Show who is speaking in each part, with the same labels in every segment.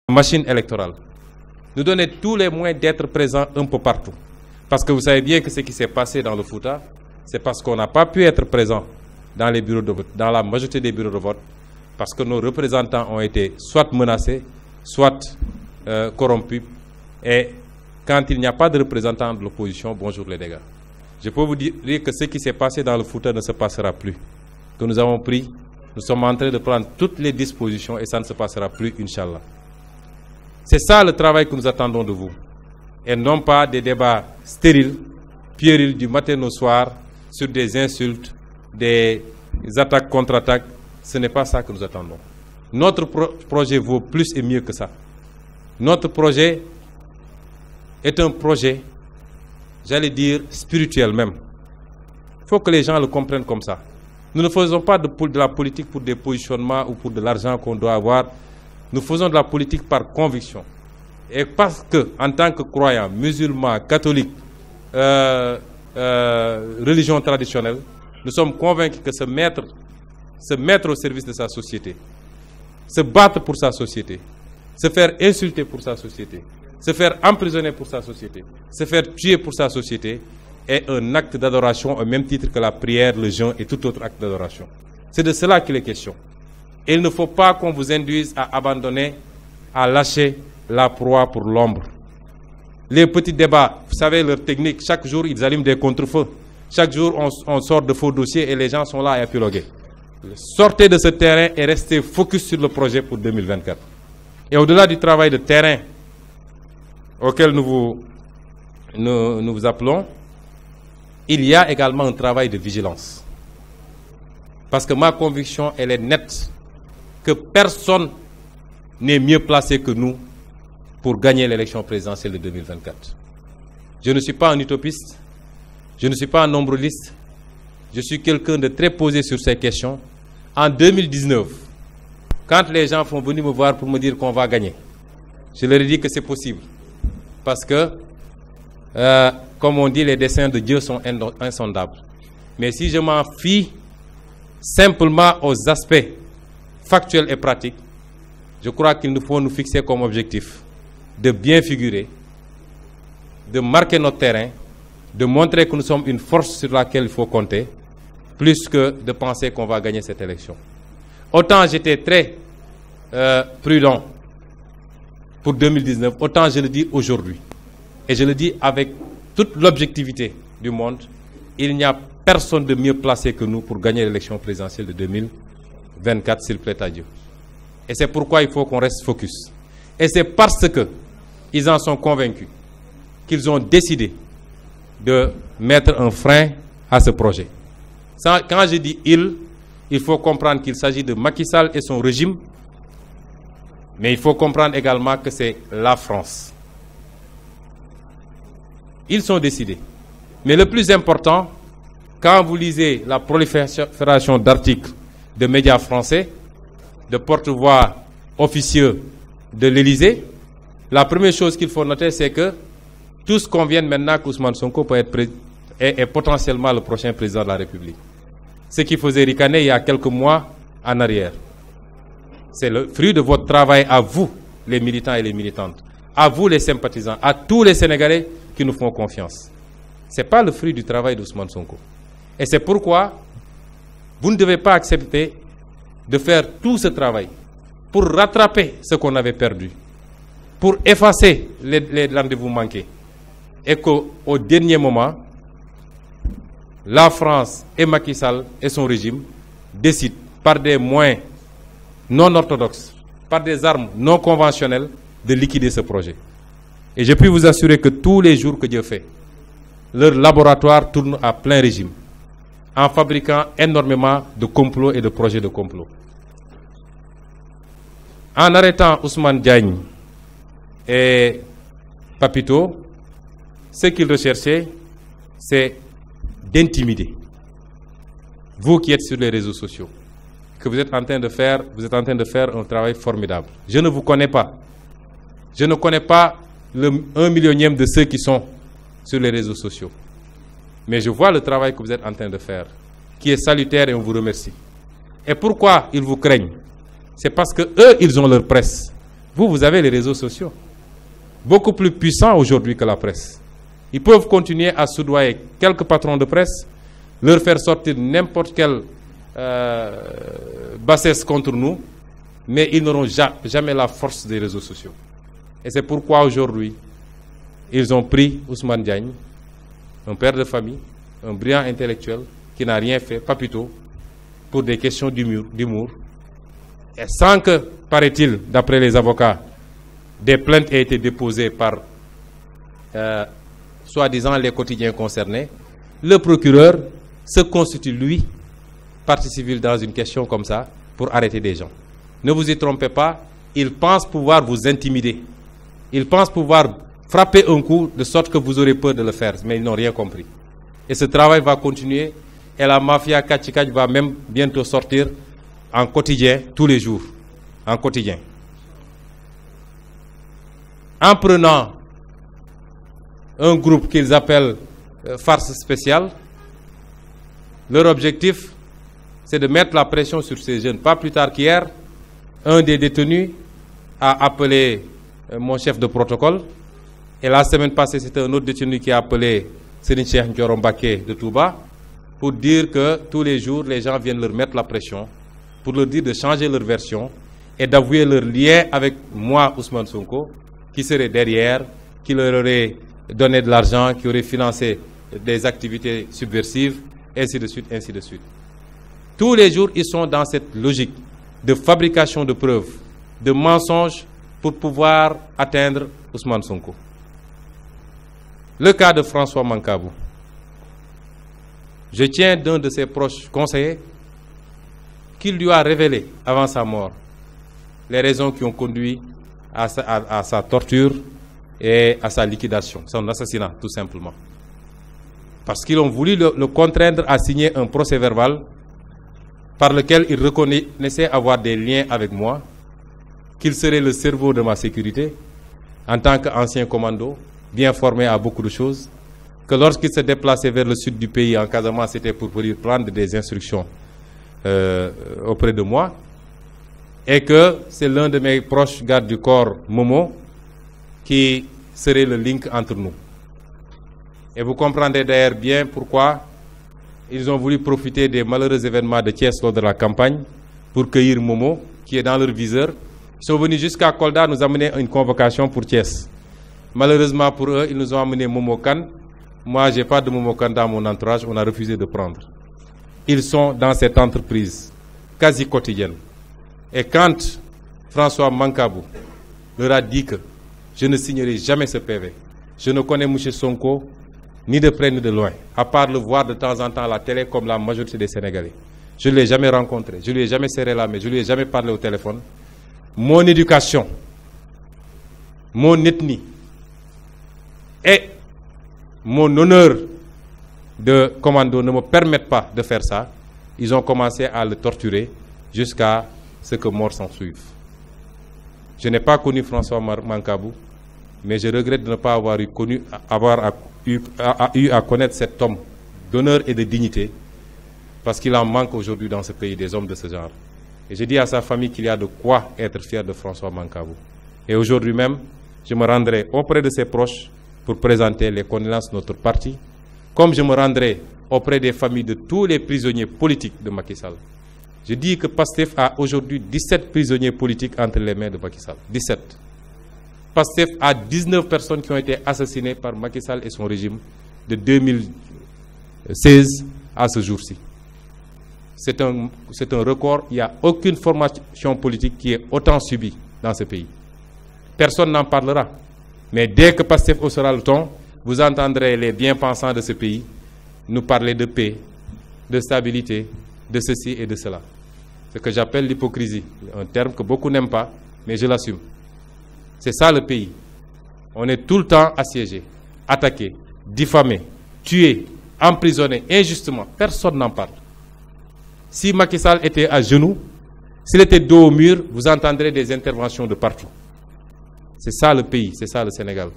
Speaker 1: machine électorale, nous donner tous les moyens d'être présents un peu partout. Parce que vous savez bien que ce qui s'est passé dans le Fouta, c'est parce qu'on n'a pas pu être présent dans les bureaux de vote, dans la majorité des bureaux de vote, parce que nos représentants ont été soit menacés, soit corrompus. Et quand il n'y a pas de représentants de l'opposition, bonjour les dégâts. Je peux vous dire que ce qui s'est passé dans le Fouta ne se passera plus. Que nous avons pris, nous sommes en train de prendre toutes les dispositions et ça ne se passera plus, Inch'Allah. C'est ça le travail que nous attendons de vous. Et non pas des débats stériles, puérils du matin au soir, sur des insultes, des attaques contre-attaques. Ce n'est pas ça que nous attendons. Notre projet vaut plus et mieux que ça. Notre projet est un projet, j'allais dire, spirituel même. Il faut que les gens le comprennent comme ça. Nous ne faisons pas de la politique pour des positionnements ou pour de l'argent qu'on doit avoir. Nous faisons de la politique par conviction. Et parce que, en tant que croyants, musulmans, catholiques, religion traditionnelle, nous sommes convaincus que se mettre au service de sa société, se battre pour sa société, se faire insulter pour sa société, se faire emprisonner pour sa société, se faire tuer pour sa société, est un acte d'adoration au même titre que la prière, le jeûne et tout autre acte d'adoration. C'est de cela qu'il est question. Et il ne faut pas qu'on vous induise à abandonner, à lâcher la proie pour l'ombre. Les petits débats, vous savez leur technique, chaque jour ils allument des contre-feux. Chaque jour on sort de faux dossiers et les gens sont là à épiloguer. Sortez de ce terrain et restez focus sur le projet pour 2024. Et au-delà du travail de terrain auquel nous vous appelons, il y a également un travail de vigilance. Parce que ma conviction, elle est nette, que personne n'est mieux placé que nous pour gagner l'élection présidentielle de 2024. Je ne suis pas un utopiste, je ne suis pas un nombreliste, je suis quelqu'un de très posé sur ces questions. En 2019, quand les gens sont venus me voir pour me dire qu'on va gagner, je leur ai dit que c'est possible. Parce que, comme on dit, les desseins de Dieu sont insondables. Mais si je m'en fie simplement aux aspects factuels et pratiques, je crois qu'il nous faut nous fixer comme objectif de bien figurer, de marquer notre terrain, de montrer que nous sommes une force sur laquelle il faut compter, plus que de penser qu'on va gagner cette élection. Autant j'étais très prudent pour 2019, autant je le dis aujourd'hui. Et je le dis avec toute l'objectivité du monde, il n'y a personne de mieux placé que nous pour gagner l'élection présidentielle de 2024, s'il plaît à Dieu. Et c'est pourquoi il faut qu'on reste focus. Et c'est parce qu'ils en sont convaincus qu'ils ont décidé de mettre un frein à ce projet. Quand je dis il faut comprendre qu'il s'agit de Macky Sall et son régime, mais il faut comprendre également que c'est la France. Ils sont décidés. Mais le plus important, quand vous lisez la prolifération d'articles de médias français, de porte-voix officieux de l'Élysée, la première chose qu'il faut noter, c'est que tous conviennent maintenant qu'Ousmane Sonko peut être est potentiellement le prochain président de la République. Ce qui faisait ricaner il y a quelques mois en arrière. C'est le fruit de votre travail à vous, les militants et les militantes, à vous les sympathisants, à tous les Sénégalais qui nous font confiance. Ce n'est pas le fruit du travail d'Ousmane Sonko. Et c'est pourquoi vous ne devez pas accepter de faire tout ce travail pour rattraper ce qu'on avait perdu, pour effacer les rendez-vous manqués. Et qu'au dernier moment, la France et Macky Sall et son régime décident par des moyens non orthodoxes, par des armes non conventionnelles, de liquider ce projet. Et je puis vous assurer que tous les jours que Dieu fait, leur laboratoire tourne à plein régime, en fabriquant énormément de complots et de projets de complot. En arrêtant Ousmane Diagne et Papito, ce qu'ils recherchaient, c'est d'intimider. Vous qui êtes sur les réseaux sociaux, que vous êtes en train de faire un travail formidable. Je ne vous connais pas. Je ne connais pas le 1 millionième de ceux qui sont sur les réseaux sociaux. Mais je vois le travail que vous êtes en train de faire, qui est salutaire et on vous remercie. Et pourquoi ils vous craignent? C'est parce que eux, ils ont leur presse. Vous avez les réseaux sociaux, beaucoup plus puissants aujourd'hui que la presse. Ils peuvent continuer à soudoyer quelques patrons de presse, leur faire sortir n'importe quelle bassesse contre nous, mais ils n'auront jamais la force des réseaux sociaux. Et c'est pourquoi aujourd'hui, ils ont pris Ousmane Diagne, un père de famille, un brillant intellectuel qui n'a rien fait, pas plutôt, pour des questions d'humour. Et sans que, paraît-il, d'après les avocats, des plaintes aient été déposées par, soi-disant, les quotidiens concernés, le procureur se constitue, lui, partie civile dans une question comme ça, pour arrêter des gens. Ne vous y trompez pas, ils pensent pouvoir vous intimider. Ils pensent pouvoir frapper un coup de sorte que vous aurez peur de le faire, mais ils n'ont rien compris. Et ce travail va continuer, et la mafia Kachikach va même bientôt sortir en quotidien, tous les jours, en quotidien. En prenant un groupe qu'ils appellent farce spéciale, leur objectif, c'est de mettre la pression sur ces jeunes. Pas plus tard qu'hier, un des détenus a appelé mon chef de protocole, et la semaine passée, c'était un autre détenu qui a appelé Serigne Cheikh Ndioro Mbacké de Touba, pour dire que tous les jours, les gens viennent leur mettre la pression, pour leur dire de changer leur version et d'avouer leur lien avec moi, Ousmane Sonko, qui serait derrière, qui leur aurait donné de l'argent, qui aurait financé des activités subversives, ainsi de suite, ainsi de suite. Tous les jours, ils sont dans cette logique de fabrication de preuves, de mensonges pour pouvoir atteindre Ousmane Sonko. Le cas de François Mancabou. Je tiens d'un de ses proches conseillers qu'il lui a révélé avant sa mort les raisons qui ont conduit à sa torture et à sa liquidation, son assassinat tout simplement. Parce qu'ils ont voulu le contraindre à signer un procès-verbal par lequel il reconnaissait avoir des liens avec moi, qu'il serait le cerveau de ma sécurité en tant qu'ancien commando, bien formé à beaucoup de choses, que lorsqu'il se déplaçait vers le sud du pays, en Casamance, c'était pour venir prendre des instructions auprès de moi, et que c'est l'un de mes proches gardes du corps, Momo, qui serait le link entre nous. Et vous comprendrez d'ailleurs bien pourquoi ils ont voulu profiter des malheureux événements de Thiès lors de la campagne pour cueillir Momo, qui est dans leur viseur. Ils sont venus jusqu'à Kolda nous amener une convocation pour Thiès. Malheureusement pour eux, ils nous ont amené Momo Kane. Moi, je n'ai pas de Momo Kane dans mon entourage, on a refusé de prendre. Ils sont dans cette entreprise quasi quotidienne. Et quand François Mancabou leur a dit que je ne signerai jamais ce PV, je ne connais M. Sonko ni de près ni de loin, à part le voir de temps en temps à la télé comme la majorité des Sénégalais. Je ne l'ai jamais rencontré, je ne lui ai jamais serré la main, je ne lui ai jamais parlé au téléphone. Mon éducation, mon ethnie et mon honneur de commando ne me permettent pas de faire ça. Ils ont commencé à le torturer jusqu'à ce que mort s'en suive. Je n'ai pas connu François Mancabou, mais je regrette de ne pas avoir eu à connaître cet homme d'honneur et de dignité, parce qu'il en manque aujourd'hui dans ce pays des hommes de ce genre. Et je dis à sa famille qu'il y a de quoi être fier de François Mancabou. Et aujourd'hui même, je me rendrai auprès de ses proches pour présenter les condoléances de notre parti, comme je me rendrai auprès des familles de tous les prisonniers politiques de Macky Sall. Je dis que PASTEF a aujourd'hui 17 prisonniers politiques entre les mains de Macky Sall. 17. PASTEF a 19 personnes qui ont été assassinées par Macky Sall et son régime de 2016 à ce jour-ci. C'est un record. Il n'y a aucune formation politique qui est autant subie dans ce pays. Personne n'en parlera. Mais dès que PASTEF haussera le ton, vous entendrez les bien-pensants de ce pays nous parler de paix, de stabilité, de ceci et de cela. Ce que j'appelle l'hypocrisie, un terme que beaucoup n'aiment pas, mais je l'assume. C'est ça le pays. On est tout le temps assiégé, attaqué, diffamé, tué, emprisonné injustement. Personne n'en parle. Si Macky Sall était à genoux, s'il était dos au mur, vous entendrez des interventions de partout. C'est ça le pays, c'est ça le Sénégal.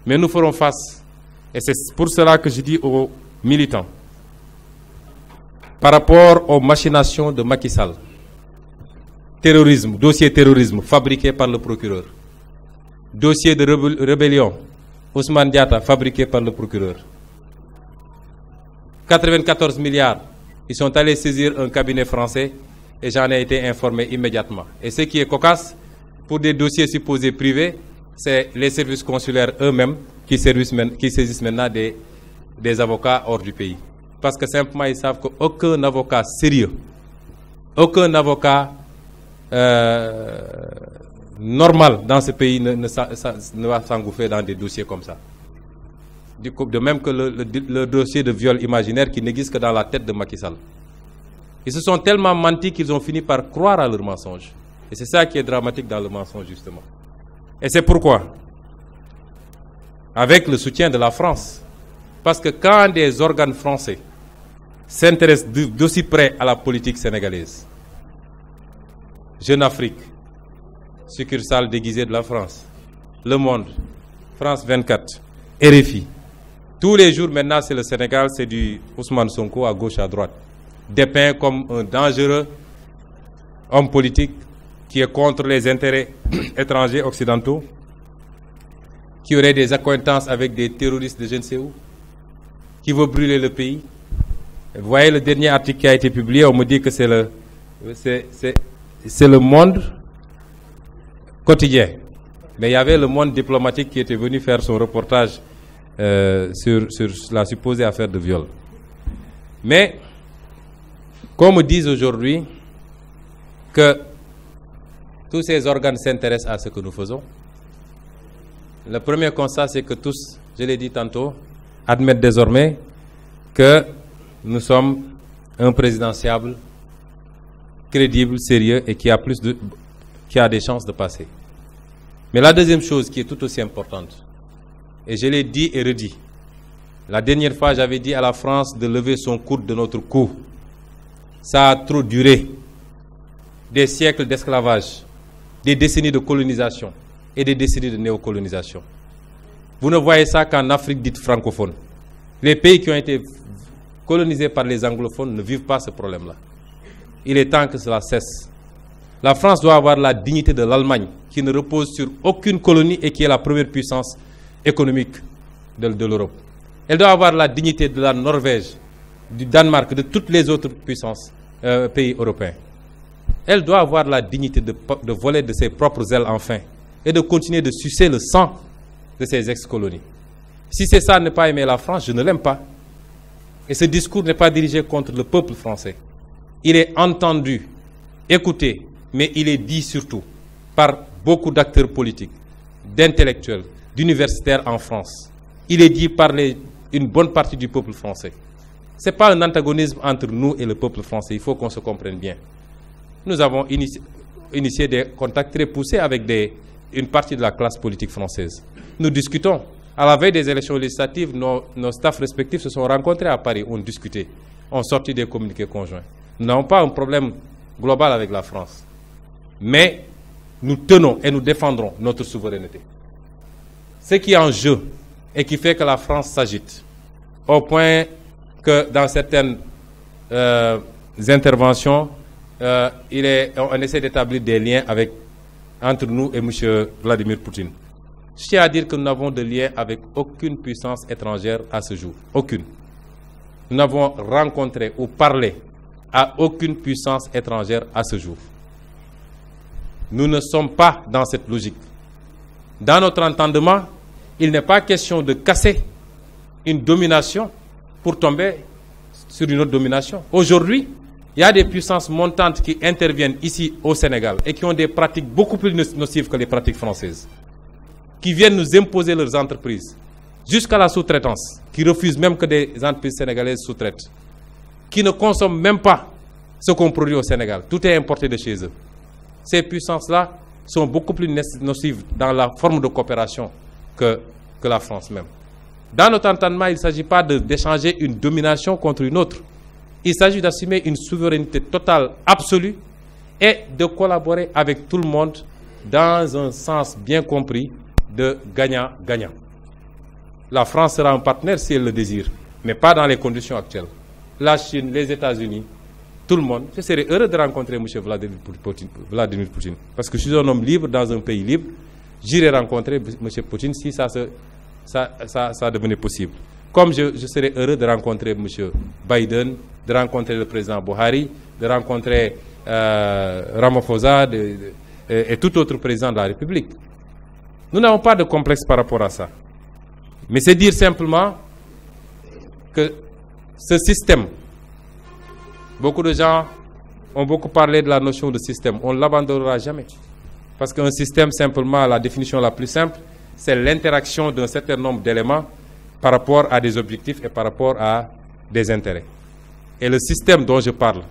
Speaker 1: Mais nous ferons face, et c'est pour cela que je dis aux militants, par rapport aux machinations de Macky Sall, terrorisme, dossier terrorisme fabriqué par le procureur, dossier de rébellion, Ousmane Diatta, fabriqué par le procureur. 94 milliards, ils sont allés saisir un cabinet français et j'en ai été informé immédiatement. Et ce qui est cocasse, pour des dossiers supposés privés, c'est les services consulaires eux-mêmes qui saisissent maintenant des avocats hors du pays. Parce que simplement, ils savent qu'aucun avocat sérieux, aucun avocat normal dans ce pays ne va s'engouffrer dans des dossiers comme ça. De même que le dossier de viol imaginaire qui n'existe que dans la tête de Macky Sall. Ils se sont tellement menti qu'ils ont fini par croire à leur mensonge. Et c'est ça qui est dramatique dans le mensonge, justement. Et c'est pourquoi, avec le soutien de la France, parce que quand des organes français s'intéressent d'aussi près à la politique sénégalaise, Jeune Afrique, succursale déguisée de la France, Le Monde, France 24, RFI, tous les jours maintenant c'est le Sénégal, c'est du Ousmane Sonko à gauche à droite, dépeint comme un dangereux homme politique qui est contre les intérêts étrangers occidentaux, qui aurait des accointances avec des terroristes de je ne sais où, qui veut brûler le pays. Vous voyez le dernier article qui a été publié, on me dit que c'est le Monde quotidien. Mais il y avait le Monde diplomatique qui était venu faire son reportage sur la supposée affaire de viol. Mais, qu'on me dise aujourd'hui que tous ces organes s'intéressent à ce que nous faisons, le premier constat, c'est que tous, je l'ai dit tantôt, admettent désormais que nous sommes un présidentiable crédible, sérieux et qui a des chances de passer. Mais la deuxième chose qui est tout aussi importante, et je l'ai dit et redit, la dernière fois j'avais dit à la France de lever son coude de notre cou. Ça a trop duré. Des siècles d'esclavage, des décennies de colonisation et des décennies de néocolonisation. Vous ne voyez ça qu'en Afrique dite francophone. Les pays qui ont été colonisés par les anglophones ne vivent pas ce problème-là. Il est temps que cela cesse. La France doit avoir la dignité de l'Allemagne, qui ne repose sur aucune colonie et qui est la première puissance économique de l'Europe. Elle doit avoir la dignité de la Norvège, du Danemark, de toutes les autres puissances, pays européens. Elle doit avoir la dignité de voler de ses propres ailes enfin et de continuer de sucer le sang de ses ex-colonies. Si c'est ça, ne pas aimer la France, je ne l'aime pas. Et ce discours n'est pas dirigé contre le peuple français. Il est entendu, écouté, mais il est dit surtout par beaucoup d'acteurs politiques, d'intellectuels, d'universitaires en France. Il est dit par une bonne partie du peuple français. Ce n'est pas un antagonisme entre nous et le peuple français, il faut qu'on se comprenne bien. Nous avons initié des contacts très poussés avec une partie de la classe politique française. Nous discutons. À la veille des élections législatives, nos staffs respectifs se sont rencontrés à Paris, ont discuté, ont sorti des communiqués conjoints. Nous n'avons pas un problème global avec la France. Mais nous tenons et nous défendrons notre souveraineté. Ce qui est en jeu et qui fait que la France s'agite, au point que dans certaines interventions, on essaie d'établir des liens entre nous et M. Vladimir Poutine. Je tiens à dire que nous n'avons de lien avec aucune puissance étrangère à ce jour. Aucune. Nous n'avons rencontré ou parlé à aucune puissance étrangère à ce jour. Nous ne sommes pas dans cette logique. Dans notre entendement, il n'est pas question de casser une domination pour tomber sur une autre domination. Aujourd'hui, il y a des puissances montantes qui interviennent ici au Sénégal et qui ont des pratiques beaucoup plus nocives que les pratiques françaises, qui viennent nous imposer leurs entreprises, jusqu'à la sous-traitance, qui refusent même que des entreprises sénégalaises sous-traitent, qui ne consomment même pas ce qu'on produit au Sénégal. Tout est importé de chez eux. Ces puissances-là sont beaucoup plus nocives dans la forme de coopération que la France même. Dans notre entendement, il ne s'agit pas d'échanger une domination contre une autre. Il s'agit d'assumer une souveraineté totale, absolue, et de collaborer avec tout le monde dans un sens bien compris de gagnant-gagnant. La France sera un partenaire si elle le désire, mais pas dans les conditions actuelles. La Chine, les États-Unis, tout le monde. Je serais heureux de rencontrer M. Vladimir Poutine, parce que je suis un homme libre dans un pays libre. j'irai rencontrer M. Poutine si ça devenait possible. Comme je serais heureux de rencontrer M. Biden, de rencontrer le président Buhari, de rencontrer Ramaphosa et tout autre président de la République. Nous n'avons pas de complexe par rapport à ça. Mais c'est dire simplement que ce système, beaucoup de gens ont beaucoup parlé de la notion de système, on ne l'abandonnera jamais. Parce qu'un système, simplement, la définition la plus simple, c'est l'interaction d'un certain nombre d'éléments par rapport à des objectifs et par rapport à des intérêts. Et le système dont je parle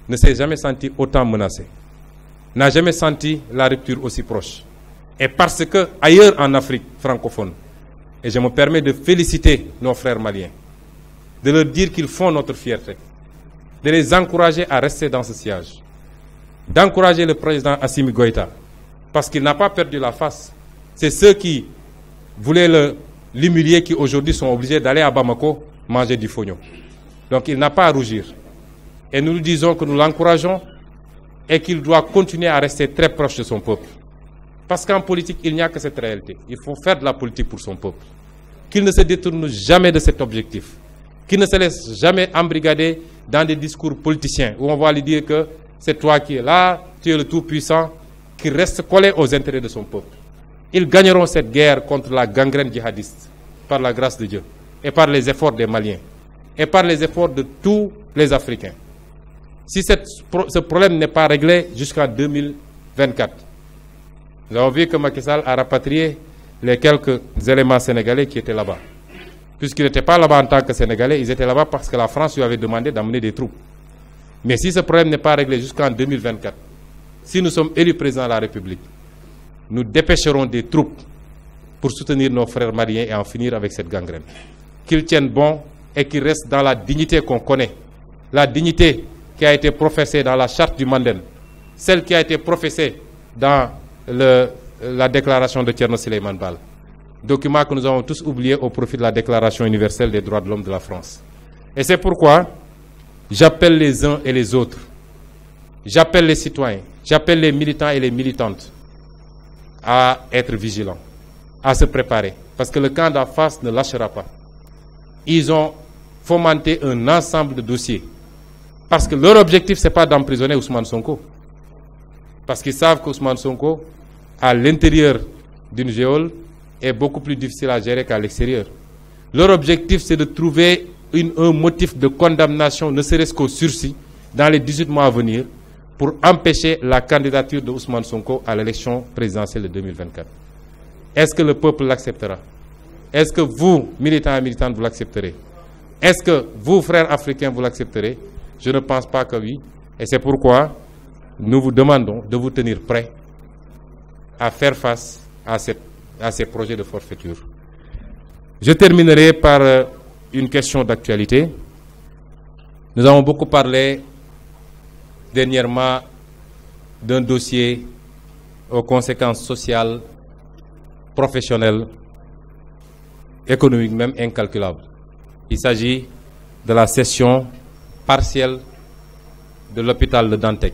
Speaker 1: ne s'est jamais senti autant menacé, n'a jamais senti la rupture aussi proche. Et parce que ailleurs en Afrique francophone, et je me permets de féliciter nos frères maliens, de leur dire qu'ils font notre fierté, de les encourager à rester dans ce siège, d'encourager le président Assimi Goïta, parce qu'il n'a pas perdu la face. C'est ceux qui voulaient l'humilier qui aujourd'hui sont obligés d'aller à Bamako manger du fognon. Donc il n'a pas à rougir. Et nous lui disons que nous l'encourageons et qu'il doit continuer à rester très proche de son peuple. Parce qu'en politique, il n'y a que cette réalité. Il faut faire de la politique pour son peuple. Qu'il ne se détourne jamais de cet objectif. Qu'il ne se laisse jamais embrigader dans des discours politiciens où on va lui dire que c'est toi qui es là, tu es le tout-puissant, qu'il reste collé aux intérêts de son peuple. Ils gagneront cette guerre contre la gangrène djihadiste par la grâce de Dieu et par les efforts des Maliens et par les efforts de tous les Africains. Si ce problème n'est pas réglé jusqu'en 2024, nous avons vu que Macky Sall a rapatrié les quelques éléments sénégalais qui étaient là-bas. Puisqu'ils n'étaient pas là-bas en tant que Sénégalais, ils étaient là-bas parce que la France lui avait demandé d'amener des troupes. Mais si ce problème n'est pas réglé jusqu'en 2024, si nous sommes élus président de la République, nous dépêcherons des troupes pour soutenir nos frères maliens et en finir avec cette gangrène. Qu'ils tiennent bon et qu'ils restent dans la dignité qu'on connaît. La dignité qui a été professée dans la charte du Manden, celle qui a été professée dans la déclaration de Thierno Souleymane Baal, document que nous avons tous oublié au profit de la Déclaration universelle des droits de l'homme de la France. Et c'est pourquoi j'appelle les uns et les autres, j'appelle les citoyens, j'appelle les militants et les militantes à être vigilants, à se préparer, parce que le camp d'en face ne lâchera pas. Ils ont fomenté un ensemble de dossiers, parce que leur objectif, ce n'est pas d'emprisonner Ousmane Sonko, parce qu'ils savent qu'Ousmane Sonko, à l'intérieur d'une geôle, est beaucoup plus difficile à gérer qu'à l'extérieur. Leur objectif, c'est de trouver un motif de condamnation, ne serait-ce qu'au sursis, dans les 18 mois à venir, pour empêcher la candidature de Ousmane Sonko à l'élection présidentielle de 2024. Est-ce que le peuple l'acceptera? Est-ce que vous, militants et militantes, vous l'accepterez? Est-ce que vous, frères africains, vous l'accepterez? Je ne pense pas que oui. Et c'est pourquoi nous vous demandons de vous tenir prêts à faire face à ces projets de forfaiture. Je terminerai par une question d'actualité. Nous avons beaucoup parlé dernièrement d'un dossier aux conséquences sociales, professionnelles, économiques même incalculables. Il s'agit de la cession partielle de l'hôpital de Dantec